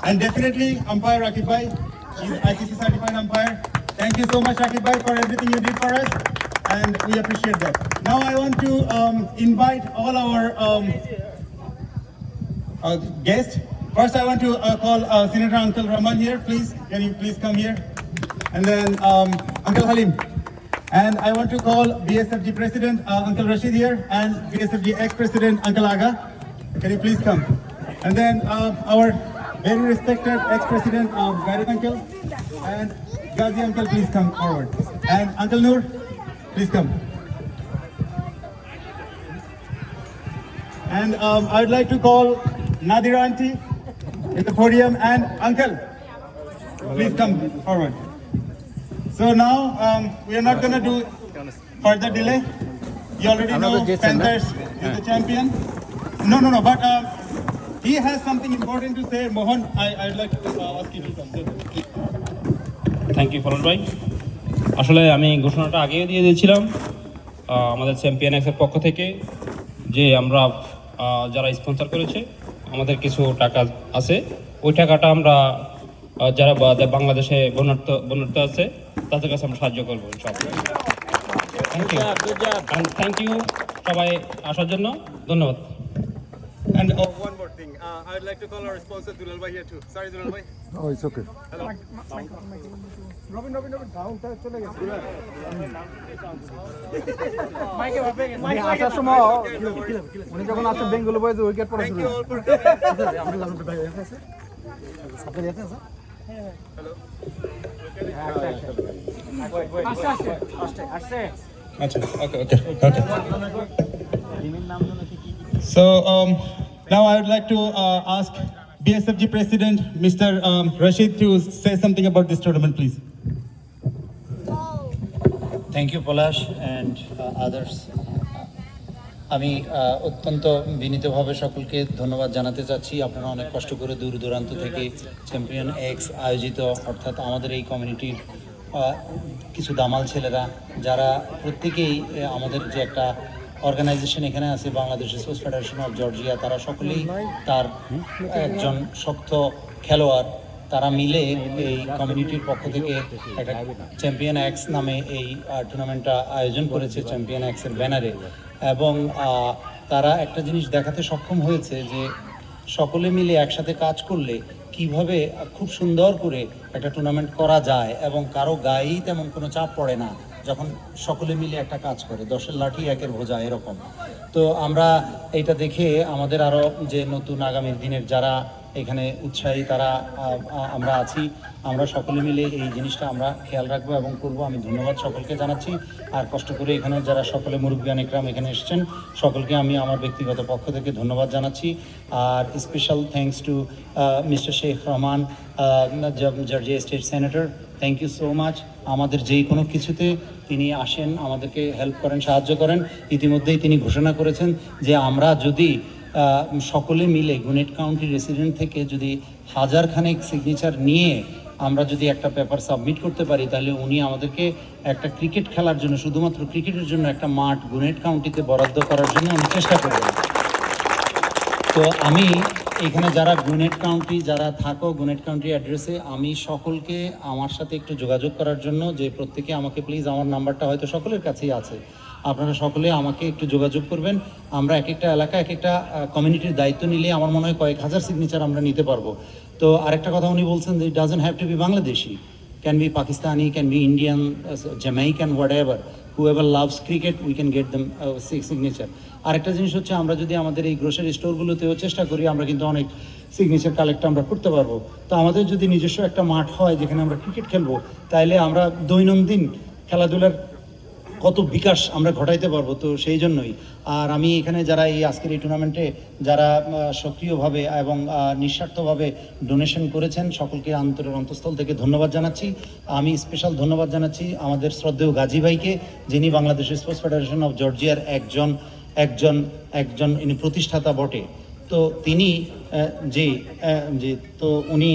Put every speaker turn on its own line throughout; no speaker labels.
And definitely umpire Rakib Bhai, he's ICC certified umpire. Thank you so much Rakib Bhai for everything you did for us, and we appreciate that. Now I want to invite all our guests. First I want to call Senator Uncle Rahman here, please. Can you please come here? And then Uncle Halim. And I want to call BSFG President Uncle Rashid here, and BSFG ex-President Uncle Aga. Can you please come? And then our very respected ex-President Gareth Uncle and Ghazi Uncle, please come forward. And Uncle Noor, please come. And I would like to call Nadira Auntie in the podium, and Uncle, please come forward. So now we are not going to do further delay. You already know Panthers is the champion. No, but he has something important to say. Mohan, I'd like to ask you to come.
Thank you Farhad ভাই। আসলে আমি ঘোষণাটা আগেই দিয়ে দিয়েছিলাম আমাদের champion এক্সের পক্ষ থেকে, যে আমরা যারা স্পন্সর করেছে আমাদের কিছু টাকা আছে, ওই টাকাটা আমরা যারা বাংলাদেশে বন্যার্থ আছে তাদের কাছে আমরা সাহায্য করবো ইনশাআল্লাহ। থ্যাংক ইউ সবাই আসার জন্য, ধন্যবাদ।
And one more thing, I would like to call our sponsor Dulal Bhai here too. Sorry Dulal Bhai.
Oh, it's okay.
Hello.
Robin, down চলে গেছে।
Mike
আসার সময় উনি যখন আসেন বেঙ্গল বয়েজ উইকেট পড়ে
Thank
শুরু।
you all for
আপনার ইয়াতে আছে?
Hello. Okay. So now I would like to ask BSFG President Mr. Rashid to say something about this tournament, please.
Thank you, Polash and others. আমি অত্যন্ত বিনীতভাবে সকলকে ধন্যবাদ জানাতে চাচ্ছি। আপনারা অনেক কষ্ট করে দূর দূরান্ত থেকে চ্যাম্পিয়ন এক্স আয়োজিত, অর্থাৎ আমাদের এই কমিউনিটির কিছু দামাল ছেলেরা, যারা প্রত্যেকেই আমাদের যে একটা অর্গানাইজেশন এখানে আছে Bangladesh sports federation of Georgia, তারা সকলেই তার একজন শক্ত খেলোয়াড়। তারা মিলে এই কমিউনিটির পক্ষ থেকে একটা চ্যাম্পিয়ন এক্স নামে এই টুর্নামেন্টটা আয়োজন করেছে, চ্যাম্পিয়ন এক্সের ব্যানারে। এবং তারা একটা জিনিস দেখাতে সক্ষম হয়েছে যে সকলে মিলে একসাথে কাজ করলে কিভাবে খুব সুন্দর করে একটা টুর্নামেন্ট করা যায়, এবং কারো গায়েই তেমন কোনো চাপ পড়ে না যখন সকলে মিলে একটা কাজ করে। 10-এর লাঠি 1-এর ভোজা এরকম। তো আমরা এইটা দেখে আমাদের আরও যে নতুন আগামীর দিনের যারা এখানে উৎসাহী তারা আমরা আছি, আমরা সকলে মিলে এই জিনিসটা আমরা খেয়াল রাখবো এবং করবো। আমি ধন্যবাদ সকলকে জানাচ্ছি। আর কষ্ট করে এখানে যারা সকলে মুরব্বিয়ান একরাম এখানে এসেছেন সকলকে আমি আমার ব্যক্তিগত পক্ষ থেকে ধন্যবাদ জানাচ্ছি। আর special thanks to mister Sheikh Rahman, Georgia state senator. Thank you so much. আমাদের যেই কোনো কিছুতে তিনি আসেন, আমাদেরকে হেল্প করেন, সাহায্য করেন। ইতিমধ্যেই তিনি ঘোষণা করেছেন যে আমরা যদি সকলে মিলে গুনেট কাউন্টি রেসিডেন্ট থেকে যদি 1000 খানেক সিগনেচার নিয়ে আমরা যদি একটা পেপার সাবমিট করতে পারি, তাহলে উনি আমাদেরকে একটা ক্রিকেট খেলার জন্য, শুধুমাত্র ক্রিকেটের জন্য একটা মাঠ গুনেট কাউন্টিতে বরাদ্দ করার জন্য উনি চেষ্টা করবেন। তো আমি এখানে যারা গুনেট কাউন্টি যারা থাকো গুনেট কাউন্টি অ্যাড্রেসে, আমি সকলকে আমার সাথে একটু যোগাযোগ করার জন্য, যে প্রত্যেকে আমাকে প্লিজ, আমার নাম্বারটা হয়তো সকলের কাছেই আছে, আপনারা সকলে আমাকে একটু যোগাযোগ করবেন। আমরা এক একটা এলাকা এক একটা কমিউনিটির দায়িত্ব নিলে আমার মনে হয় কয়েক হাজার সিগনেচার আমরা নিতে পারবো। তো আরেকটা কথা উনি বলছেন যে it doesn't have to be Bangladeshi, can be Pakistani, can be Indian, Jamaican, whatever, whoever loves cricket we can get them signature. আরেকটা জিনিস হচ্ছে, আমরা যদি আমাদের এই গ্রোসারি স্টোরগুলোতেও চেষ্টা করি, আমরা কিন্তু অনেক সিগনেচার কালেক্ট আমরা করতে পারবো। তো আমাদের যদি নিজস্ব একটা মাঠ হয় যেখানে আমরা ক্রিকেট খেলবো, তাইলে আমরা দৈনন্দিন খেলাধুলার কত বিকাশ আমরা ঘটাইতে পারবো। তো সেই জন্যই আর আমি এখানে যারা এই আজকের এই টুর্নামেন্টে যারা সক্রিয়ভাবে এবং নিঃস্বার্থভাবে ডোনেশন করেছেন সকলকে অন্তঃস্থল থেকে ধন্যবাদ জানাচ্ছি। আমি স্পেশাল ধন্যবাদ জানাচ্ছি আমাদের শ্রদ্ধেয় গাজী ভাইকে, যিনি বাংলাদেশ স্পোর্টস ফেডারেশন অফ জর্জিয়ার একজন ইনি প্রতিষ্ঠাতা বটে। তো তিনি উনি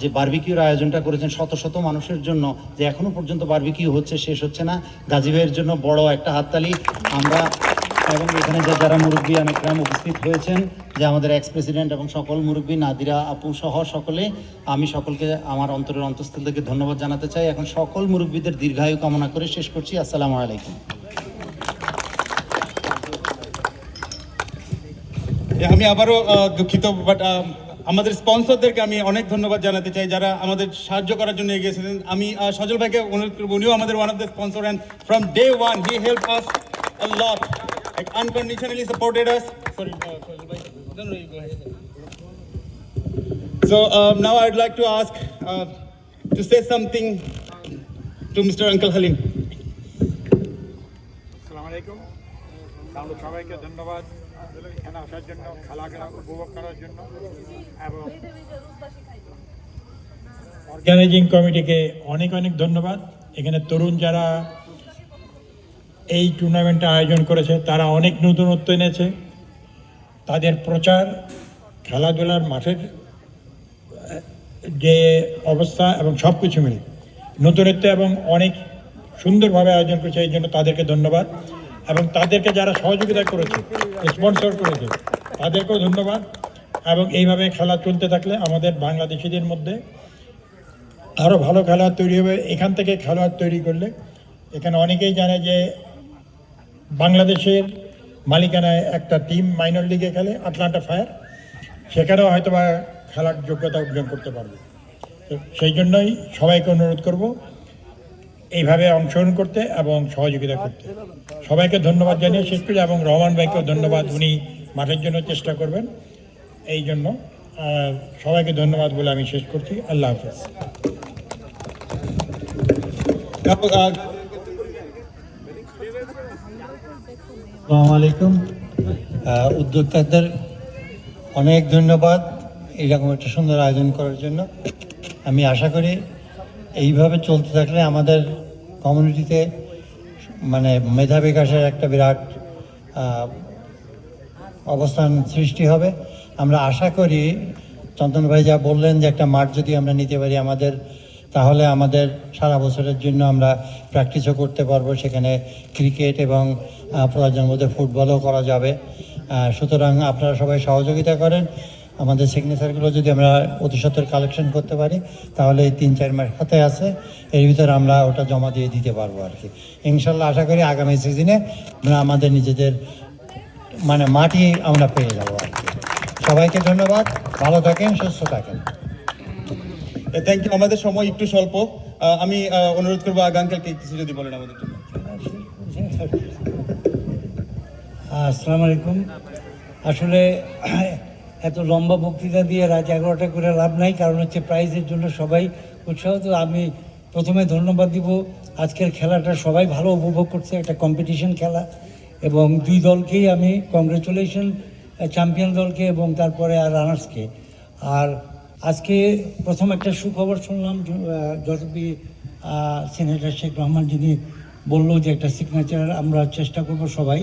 যে বারবিকিউর আয়োজনটা করেছেন শত শত মানুষের জন্য, যে এখনো পর্যন্ত বারবিকিউ হচ্ছে, শেষ হচ্ছে না। গাজী ভাইয়ের জন্য বড় একটা হাততালি আমরা, এবং এখানে যারা মুরব্বী অনেকরাম উপস্থিত হয়েছেন যে আমাদের এক্স প্রেসিডেন্ট এবং সকল মুরব্বী নাদিরা আপু সহ সকলে, আমি সকলকে আমার অন্তরের অন্তঃস্থল থেকে ধন্যবাদ জানাতে চাই। এখন সকল মুরব্বীদের দীর্ঘায়ু কামনা করে শেষ করছি। আসসালামু আলাইকুম।
আমি আবারও দুঃখিত, বাট আমাদের স্পন্সরদেরকে আমি অনেক ধন্যবাদ জানাতে চাই যারা আমাদের সাহায্য করার জন্য এগিয়েছিলেন। আমি সজল ভাইকে অনুরোধ করব, উনিও আমাদের one of the sponsor, and from day one he help us a lot, like unconditionally supported us. Sorry, Sojal bhai. No, you go ahead. So now I'd like to ask to say something to Mr. Uncle Halim.
আসসালামু আলাইকুম। তাহলে সবাইকে ধন্যবাদ এখানে আসার জন্য, খেলাধুলা উপভোগ করার জন্য, এবং অর্গানাইজিং কমিটিকে অনেক অনেক ধন্যবাদ। এখানে তরুণ যারা এই টুর্নামেন্টটা আয়োজন করেছে তারা অনেক নতুনত্ব এনেছে। তাদের প্রচার, খেলাধুলার মাঠের যে অবস্থা এবং সব কিছু মিলে নতুনত্ব এবং অনেক সুন্দরভাবে আয়োজন করেছে, এই জন্য তাদেরকে ধন্যবাদ। এবং তাদেরকে যারা সহযোগিতা করেছে, স্পন্সর করেছে, তাদেরকেও ধন্যবাদ। এবং এইভাবে খেলা চলতে থাকলে আমাদের বাংলাদেশিদের মধ্যে আরও ভালো খেলোয়াড় তৈরি হবে। এখান থেকে খেলোয়াড় তৈরি করলে, এখানে অনেকেই জানে যে বাংলাদেশের মালিকানায় একটা টিম মাইনর লিগে খেলে, আটলান্টা ফায়ার, সেখানেও হয়তো বা খেলার যোগ্যতা অর্জন করতে পারবে। তো সেই জন্যই সবাইকে অনুরোধ করব এইভাবে অংশগ্রহণ করতে এবং সহযোগিতা করতে। সবাইকে ধন্যবাদ জানিয়ে শেষ করি, এবং রহমান ভাইকেও ধন্যবাদ, উনি মাঠের জন্য চেষ্টা করবেন। এই জন্য সবাইকে ধন্যবাদ বলে আমি শেষ করছি। আল্লাহ হাফেজ।
আসসালামু আলাইকুম। উদ্যোক্তাদের অনেক ধন্যবাদ এরকম একটা সুন্দর আয়োজন করার জন্য। আমি আশা করি এইভাবে চলতে থাকলে আমাদের কমিউনিটিতে মানে মেধা বিকাশের একটা বিরাট অবস্থান সৃষ্টি হবে। আমরা আশা করি চন্দন ভাই যা বললেন যে একটা মাঠ যদি আমরা নিতে পারি আমাদের, তাহলে আমাদের সারা বছরের জন্য আমরা প্র্যাকটিসও করতে পারবো। সেখানে ক্রিকেট এবং প্রয়োজনের মধ্যে ফুটবলও করা যাবে। সুতরাং আপনারা সবাই সহযোগিতা করেন। আমাদের সিগনেচারগুলো যদি আমরা অতি সত্বর কালেকশন করতে পারি, তাহলে এই 3-4 মাস হাতে আছে, এর ভিতরে আমরা ওটা জমা দিয়ে দিতে পারবো আর কি। ইনশাল্লাহ আশা করি আগামী সিজনে আমরা আমাদের নিজেদের মানে মাটি আমরা পেয়ে যাবো আর কি। সবাইকে ধন্যবাদ, ভালো থাকেন, সুস্থ থাকেন।
Thank you. আমাদের সময় একটু স্বল্প, আমি অনুরোধ করবো আঙ্কেলকে কিছু যদি বলেন আমাদের জন্য।
আসসালামু আলাইকুম। আসলে এত লম্বা বক্তৃতা দিয়ে রাত 11টা করে লাভ নাই, কারণ হচ্ছে প্রাইজের জন্য সবাই উৎসাহ। তো আমি প্রথমে ধন্যবাদ দিব, আজকের খেলাটা সবাই ভালো উপভোগ করছে, একটা কম্পিটিশন খেলা, এবং দুই দলকেই আমি কংগ্রেচুলেশন, চ্যাম্পিয়ন দলকে এবং তারপরে আর রানার্সকে। আর আজকে প্রথম একটা সুখবর শুনলাম, যতবি সিনেটর শেখ রহমান যিনি বললো যে একটা সিগনেচার আমরা চেষ্টা করব সবাই,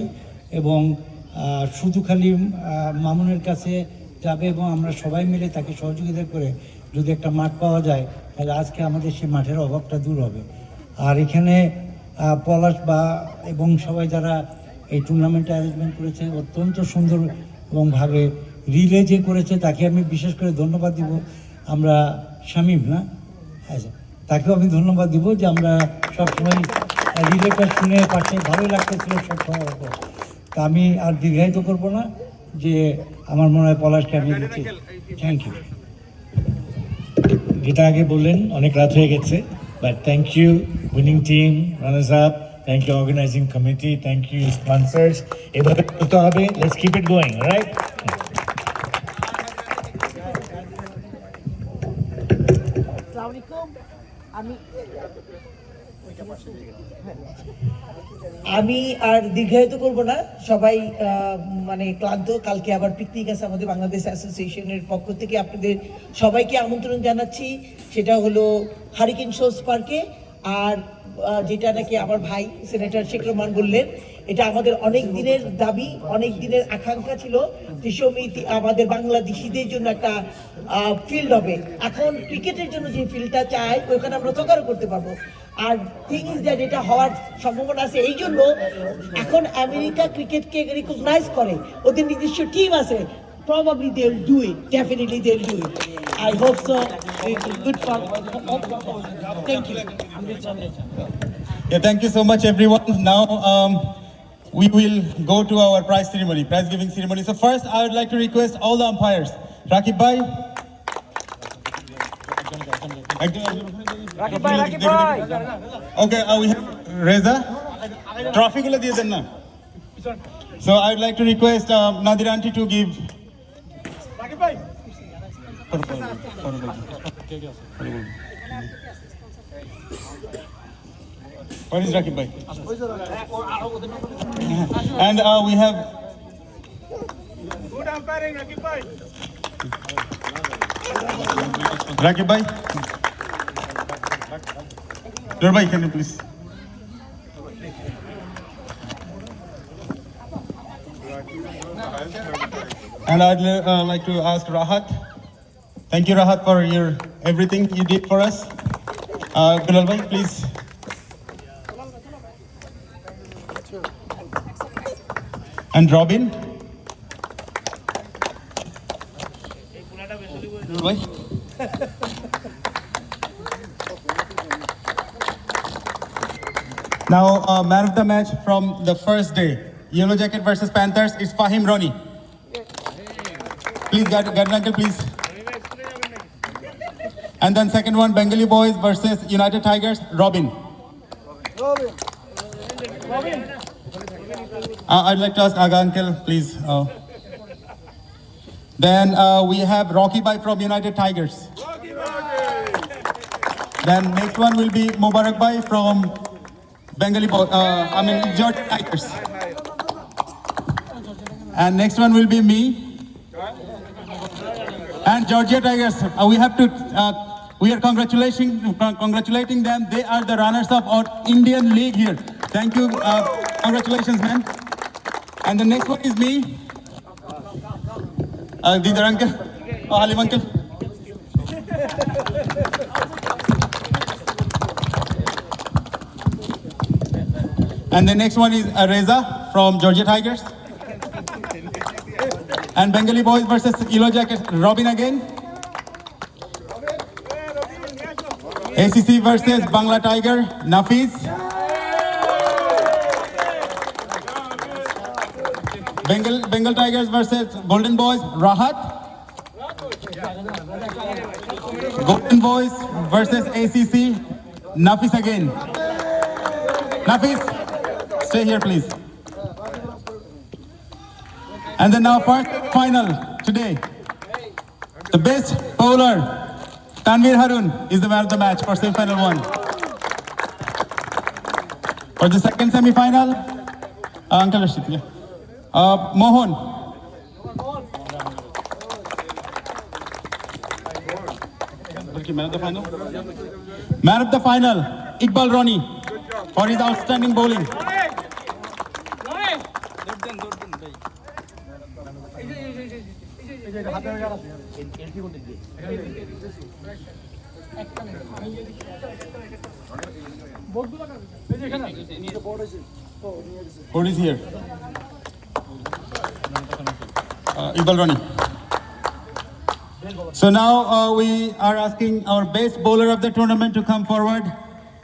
এবং শুধু খালি মামুনের কাছে যাবে এবং আমরা সবাই মিলে তাকে সহযোগিতা করে যদি একটা মাঠ পাওয়া যায়, তাহলে আজকে আমাদের সেই মাঠের অভাবটা দূর হবে। আর এখানে পলাশ এবং সবাই যারা এই টুর্নামেন্টে অ্যারেঞ্জমেন্ট করেছে অত্যন্ত সুন্দর এবং ভাবে রিলে যে করেছে তাকে আমি বিশেষ করে ধন্যবাদ দিব। আমরা শামীম না, আচ্ছা, তাকেও আমি ধন্যবাদ দিব যে আমরা সবসময় রিলেটা শুনে পাশে ভালোই লাগতেছিল সবসময়। তা আমি আর দীর্ঘায়িত করবো না, যে আমার মনে হয় পলাশকে আমি দিচ্ছি। Thank you.
যেটা আগে বললেন অনেক রাত হয়ে গেছে, but thank you winning team, runners up, thank you organizing committee, thank you sponsors. এভাবে করতে হবে, let's keep it going, right?
আমি আর দীর্ঘায়িত করব না, সবাই মানে ক্লান্ত। কালকে আবার পিকনিক আছে আমাদের বাংলাদেশ অ্যাসোসিয়েশনের পক্ষ থেকে। আপনাদের সবাইকে আমন্ত্রণ জানাচ্ছি, সেটা হলো হারিকেন শোস পার্কে। আর যেটা নাকি আমার ভাই সিনেটর শেখ রহমান বললেন, এটা আমাদের অনেক দিনের দাবি, অনেক দিনের আকাঙ্ক্ষা ছিল যে সমিতি আমাদের বাংলাদেশিদের জন্য একটা ফিল্ড হবে। এখন ক্রিকেটের জন্য যে ফিল্ডটা চাই, ওইখানে আমরা সকারও করতে পারবো। আর থিং ইজ দ্যাট এটা হওয়ার সম্ভাবনা আছে। এই জন্য এখন আমেরিকা ক্রিকেটকে রিকগনাইজ করে, ওদের নিজস্ব টিম আছে, probably they'll do it. Definitely they'll do it. I hope so. It's good for. Thank you.
Yeah, thank you so much, everyone. Now we will go to our prize ceremony, prize giving ceremony. So first, I would like to request all the umpires. Rakib bhai.
Rakib bhai.
Okay, we have Reza. Trophy gulo diye den na. So I would like to request Nadir aunty to give. Rakib bhai. Where is Rakib bhai? And we have. Good umpiring, Rakib bhai. Rakib bhai. Nur bhai, can you please? And I'd like to ask Rahat. Thank you, Rahat, for your everything you did for us. Bilal bhai, please. And Robin. Bilal bhai. Now, man of the match from the first day, Yellow Jacket versus Panthers, is Fahim Roni. Please, Garden Uncle, please. And then second one, Bengali Boys versus United Tigers, Robin. I'd like to ask Aga Uncle, please. Then we have Rocky Bhai from United Tigers. Then next one will be Mubarak Bhai from Bengali Boys, Georgia Tigers. And next one will be me. And Georgia Tigers, we are congratulating them. They are the runners-up of Indian League here. Thank you, congratulations, man. And the next one is me. Didar Uncle, Halim Uncle. And the next one is Reza from Georgia Tigers. And Bengali Boys versus Yellow Jackets, Robin again. ACC versus Bangla Tiger, Nafiz. Bengal Tigers versus Golden Boys, Rahat. Golden Boys versus ACC, Nafiz again. Nafiz, stay here please. And then now first final today. The best bowler, Tanvir Harun, is the man of the match for semi-final 1. For the second semi-final, Uncle Rashid, yeah. Mohan. Man of the final? Man of the final, Iqbal Roni, for his outstanding bowling. Board is here. Iqbal Roni. So now we are asking our best bowler of the tournament to come forward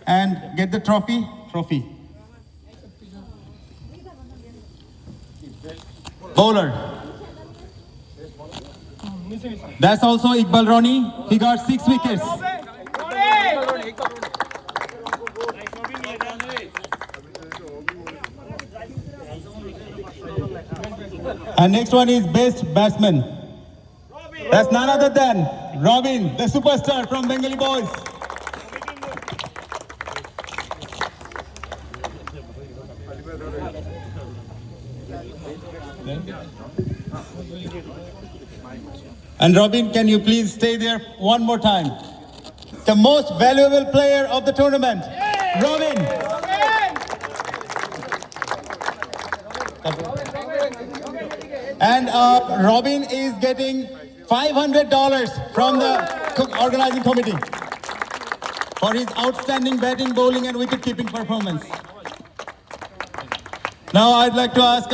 and get the trophy. Bowler. That's also Iqbal Roni. He got 6 wickets. And next one is best batsman. That's none other than Robin, the superstar from Bengali Boys. And Robin, can you please stay there one more time? The most valuable player of the tournament, Robin. And Robin is getting $500 from the organizing committee for his outstanding batting, bowling, and wicket-keeping performance. Now I'd like to ask,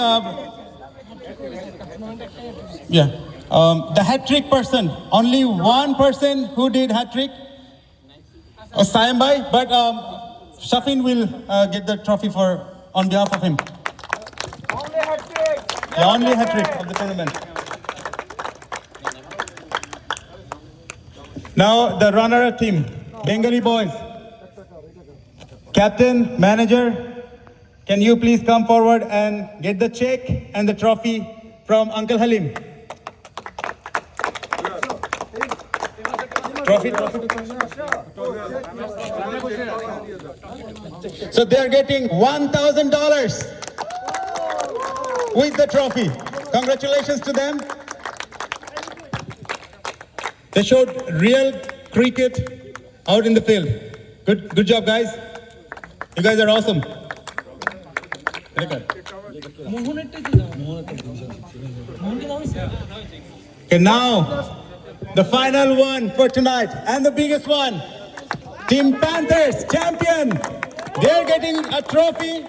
The hat trick person, only one person who did hat trick was Sayam Bhai, but Shafin will get the trophy on behalf of him. The only hat trick of the tournament. Now the runner-up team, Bengali boys. Captain, manager, can you please come forward and get the check and the trophy from Uncle Halim? Trophy. So they are getting $1,000 with the trophy. Congratulations to them. They showed real cricket out in the field. Good job, guys. You guys are awesome. Okay, now the final one for tonight and the biggest one. Team Panthers, champion. They're getting a trophy.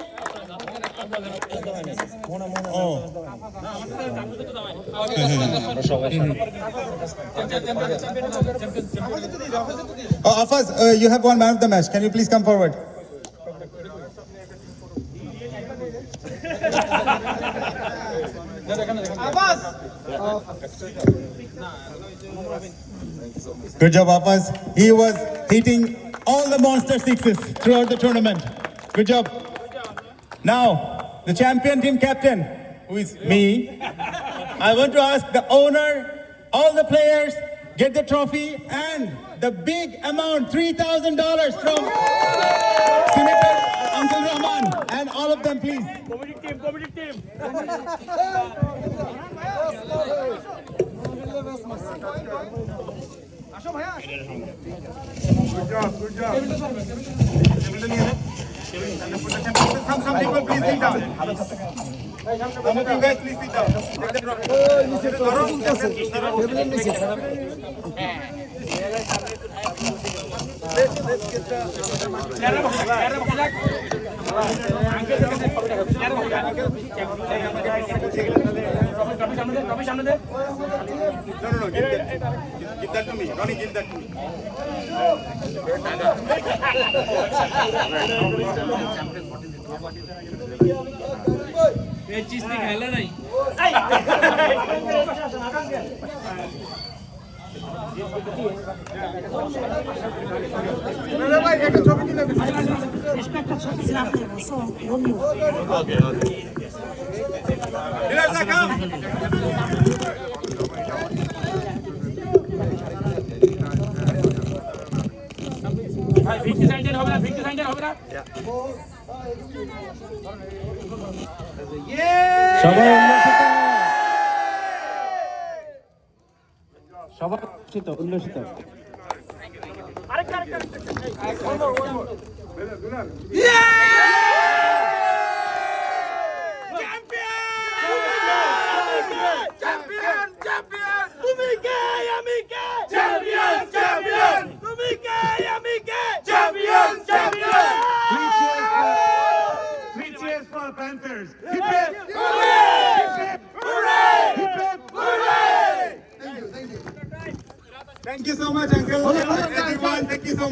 Afaz, you have one man of the match. Can you please come forward? Good job, Afaz. He was hitting all the monster sixes throughout the tournament. Good job. Now, the champion team captain, who is me, I want to ask the owner, all the players, get the trophy and the big amount, $3,000 from Senator Uncle Rahman, and all of them, please.
Comedy team. Good job.
Some people please sit down. Some of you guys please sit down. Take the No, give that to me. Ronnie, give that to me.
সবাই উল্লসিত
Panthers. Hip hip! Hooray! Hip hip! Hooray! Hip hip! Hooray! Thank you so much, Uncle. Everyone, thank you so much.